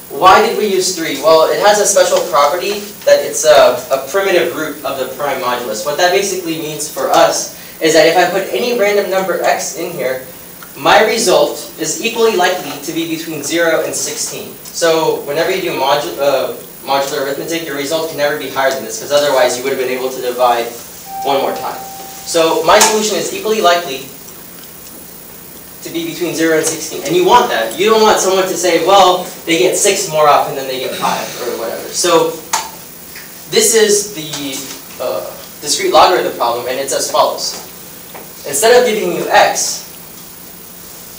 Why did we use 3? Well, it has a special property that it's a primitive root of the prime modulus. What that basically means for us is that if I put any random number x in here, my result is equally likely to be between 0 and 16. So whenever you do modular arithmetic, your result can never be higher than this, because otherwise you would have been able to divide one more time. So my solution is equally likely to be between 0 and 16. And you want that. You don't want someone to say, well, they get 6 more often than they get 5, or whatever. So this is the discrete logarithm problem, and it's as follows. Instead of giving you x,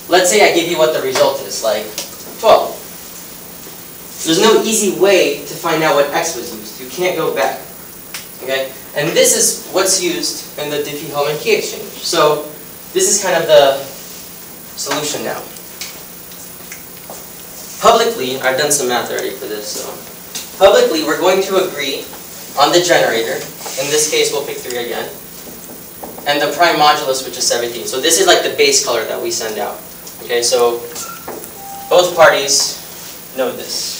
let's say I give you what the result is, like 12. There's no easy way to find out what x was used. You can't go back. Okay? And this is what's used in the Diffie-Hellman key exchange. So this is kind of the solution now. Publicly, I've done some math already for this, so publicly we're going to agree on the generator. In this case, we'll pick 3 again. And the prime modulus, which is 17. So this is like the base color that we send out. Okay, so both parties know this.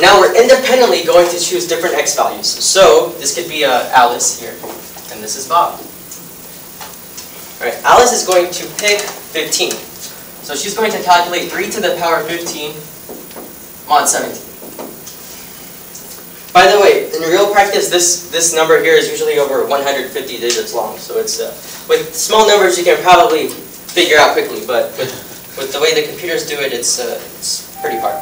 Now we're independently going to choose different x values. So this could be Alice here, and this is Bob. All right, Alice is going to pick 15. So she's going to calculate 3 to the power 15 mod 17. By the way, in real practice, this number here is usually over 150 digits long. So it's with small numbers you can probably figure out quickly, but with the way the computers do it, it's pretty hard.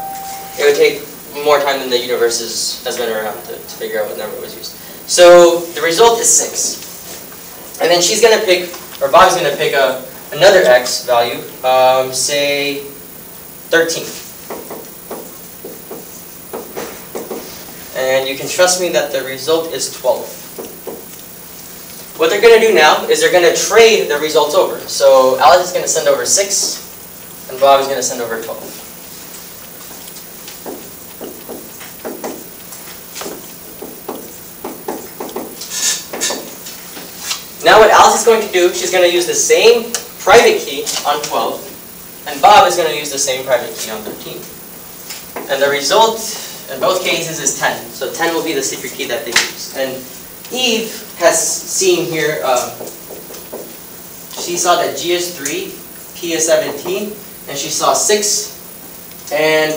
It would take more time than the universe has been around to figure out what number was used. So the result is 6. And then she's going to pick, or Bob's going to pick another x value, say 13. And you can trust me that the result is 12. What they're going to do now is they're going to trade the results over. So Alice is going to send over 6, and Bob is going to send over 12. Now what Alice is going to do, she's going to use the same private key on 12, and Bob is going to use the same private key on 13. And the result in both cases is 10. So 10 will be the secret key that they use. And Eve has seen here, she saw that G is 3, P is 17, and she saw 6 and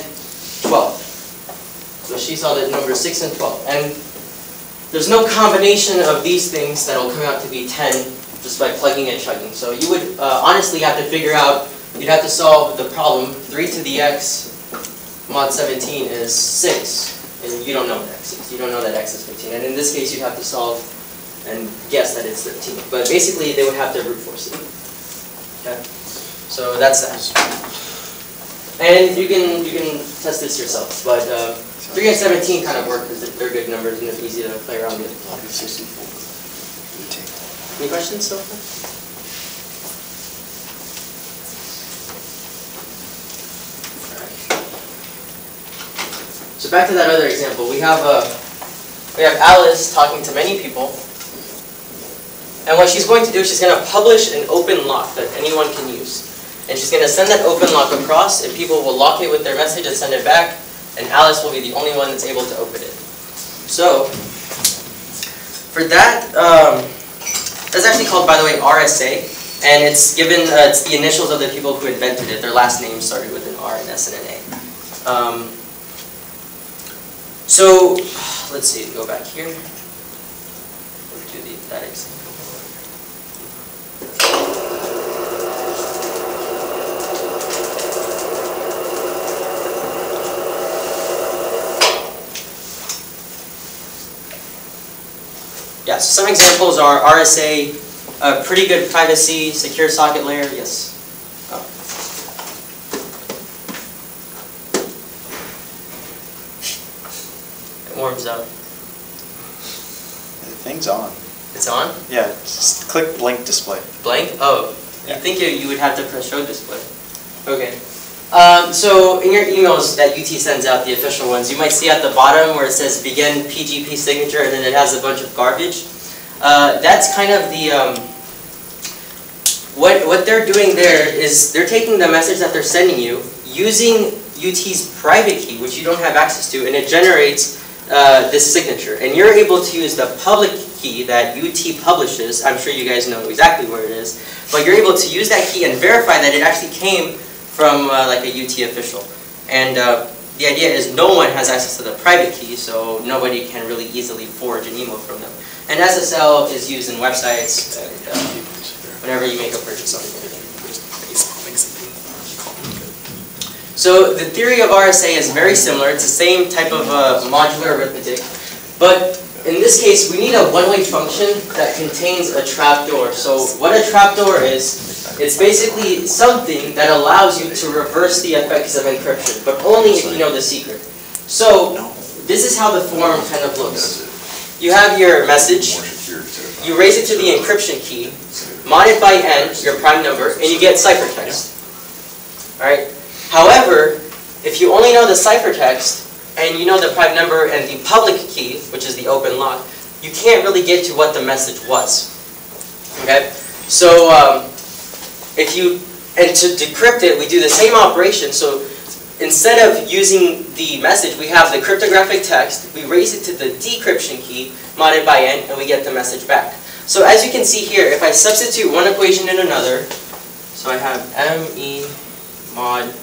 12. So she saw the numbers 6 and 12. And there's no combination of these things that will come out to be 10 just by plugging and chugging. So you would honestly have to figure out, you'd have to solve the problem, 3 to the x mod 17 is 6, and you don't know what x is. You don't know that x is 15. And in this case, you'd have to solve and guess that it's 13. But basically, they would have to brute force it. Okay? So that's that. And you can test this yourself. But 3 and 17 kind of work because they're good numbers and it's easy to play around with. Any questions so far? So back to that other example, we have Alice talking to many people, and what she's going to do, she's going to publish an open lock that anyone can use, and she's going to send that open lock across, and people will lock it with their message and send it back, and Alice will be the only one that's able to open it. So for that, that's actually called, by the way, RSA, and it's given it's the initials of the people who invented it. Their last name started with an R, an S, and an A. So, let's see, go back here. Let's do that example. Yeah, so some examples are RSA, pretty good privacy, secure socket layer, yes. Warms up. The thing's on. It's on? Yeah, just click blank display. Blank? Oh, yeah. You'd think you would have to press show display. Okay. So in your emails that UT sends out, the official ones, you might see at the bottom where it says begin PGP signature and then it has a bunch of garbage. That's kind of the, what they're doing there is they're taking the message that they're sending you, using UT's private key, which you don't have access to, and it generates this signature. And you're able to use the public key that UT publishes. I'm sure you guys know exactly where it is. But you're able to use that key and verify that it actually came from like a UT official. And the idea is no one has access to the private key, so nobody can really easily forge an email from them. And SSL is used in websites and, whenever you make a purchase on anything. So the theory of RSA is very similar. It's the same type of modular arithmetic. But in this case, we need a one-way function that contains a trapdoor. So what a trapdoor is, it's basically something that allows you to reverse the effects of encryption, but only if you know the secret. So this is how the form kind of looks. You have your message, you raise it to the encryption key, modded by n, your prime number, and you get ciphertext. Alright? However, if you only know the ciphertext, and you know the prime number and the public key, which is the open lock, you can't really get to what the message was. Okay? So, to decrypt it, we do the same operation. So, instead of using the message, we have the cryptographic text, we raise it to the decryption key, modded by n, and we get the message back. So, as you can see here, if I substitute one equation in another, so I have me mod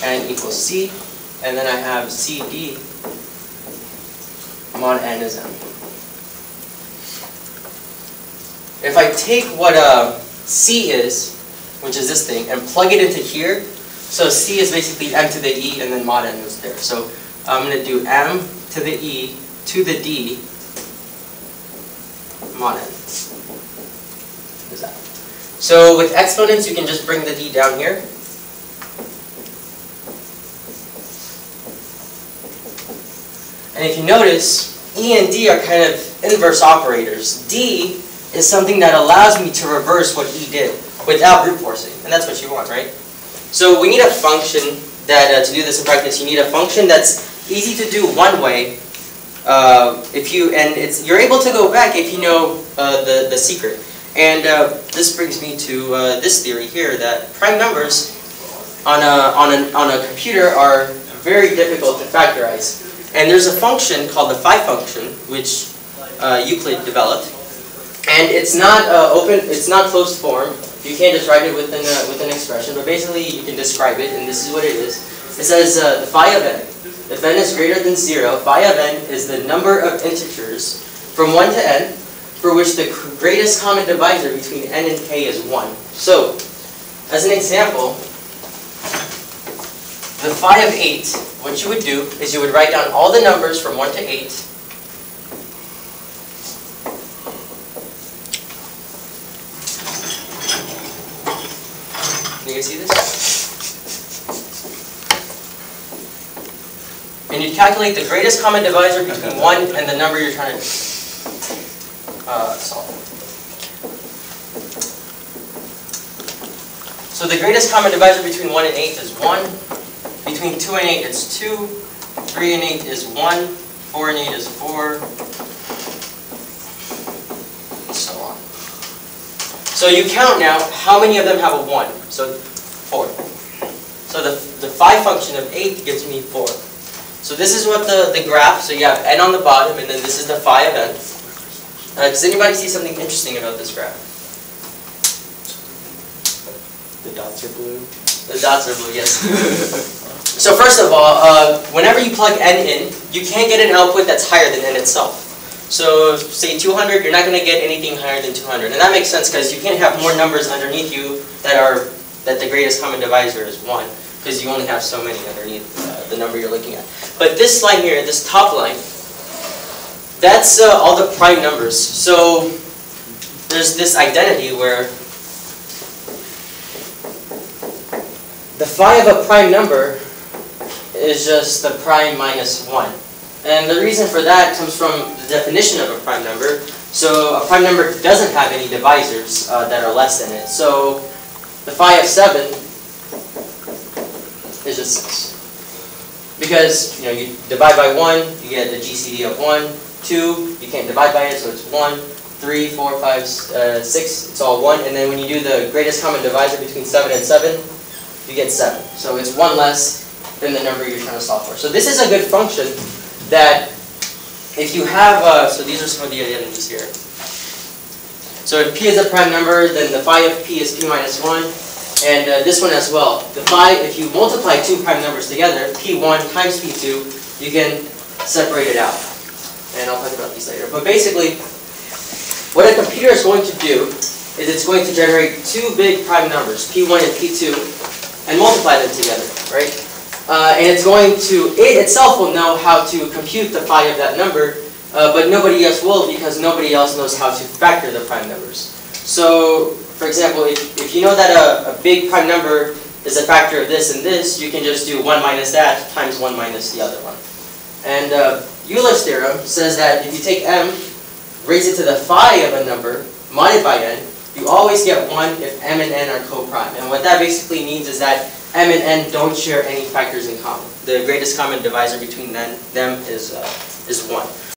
n equals c, and then I have cd mod n is m. If I take what c is, which is this thing, and plug it into here, so c is basically m to the e, and then mod n is there. So I'm going to do m to the e to the d mod n. Is that? So with exponents, you can just bring the d down here. And if you notice, E and D are kind of inverse operators. D is something that allows me to reverse what E did without brute forcing. And that's what you want, right? So we need a function that, to do this in practice, you need a function that's easy to do one way. You're able to go back if you know the secret. And this brings me to this theory here, that prime numbers on a computer are very difficult to factorize. And there's a function called the phi function, which Euclid developed, and it's not it's not closed form. You can't just write it with an expression, but basically you can describe it, and this is what it is. It says the phi of n. If n is greater than 0, phi of n is the number of integers from 1 to n, for which the greatest common divisor between n and k is 1. So, as an example, the phi of 8, what you would do is you would write down all the numbers from 1 to 8. Can you guys see this? And you'd calculate the greatest common divisor between 1 and the number you're trying to solve. So the greatest common divisor between 1 and 8 is 1. Between 2 and 8 it's 2, 3 and 8 is 1, 4 and 8 is 4, and so on. So you count now, how many of them have a 1? So 4. So the phi function of 8 gives me 4. So this is what the graph, so you have n on the bottom, and then this is the phi of n. Does anybody see something interesting about this graph? The dots are blue. The dots are blue, yes. So first of all, whenever you plug n in, you can't get an output that's higher than n itself. So say 200, you're not going to get anything higher than 200. And that makes sense because you can't have more numbers underneath you that the greatest common divisor is 1, because you only have so many underneath the number you're looking at. But this line here, this top line, that's all the prime numbers. So there's this identity where the phi of a prime number is just the prime minus 1. And the reason for that comes from the definition of a prime number. So a prime number doesn't have any divisors that are less than it. So the phi of 7 is just 6. Because, you know, you divide by 1, you get the GCD of 1. 2, you can't divide by it, so it's 1. 3, 4, 5, 6, it's all 1. And then when you do the greatest common divisor between 7 and 7, you get 7. So it's 1 less than the number you're trying to solve for. So this is a good function that if you have, so these are some of the identities here. So if p is a prime number, then the phi of p is p minus 1. And this one as well. The phi, if you multiply two prime numbers together, p1 times p2, you can separate it out. And I'll talk about these later. But basically, what a computer is going to do is it's going to generate two big prime numbers, p1 and p2, and multiply them together, right? And it's going to, it itself will know how to compute the phi of that number, but nobody else will because nobody else knows how to factor the prime numbers. So, for example, if you know that a big prime number is a factor of this and this, you can just do 1 minus that times 1 minus the other one. And Euler's theorem says that if you take m, raise it to the phi of a number, mod it by n, you always get 1 if m and n are co-prime. And what that basically means is that m and n don't share any factors in common. The greatest common divisor between them is 1.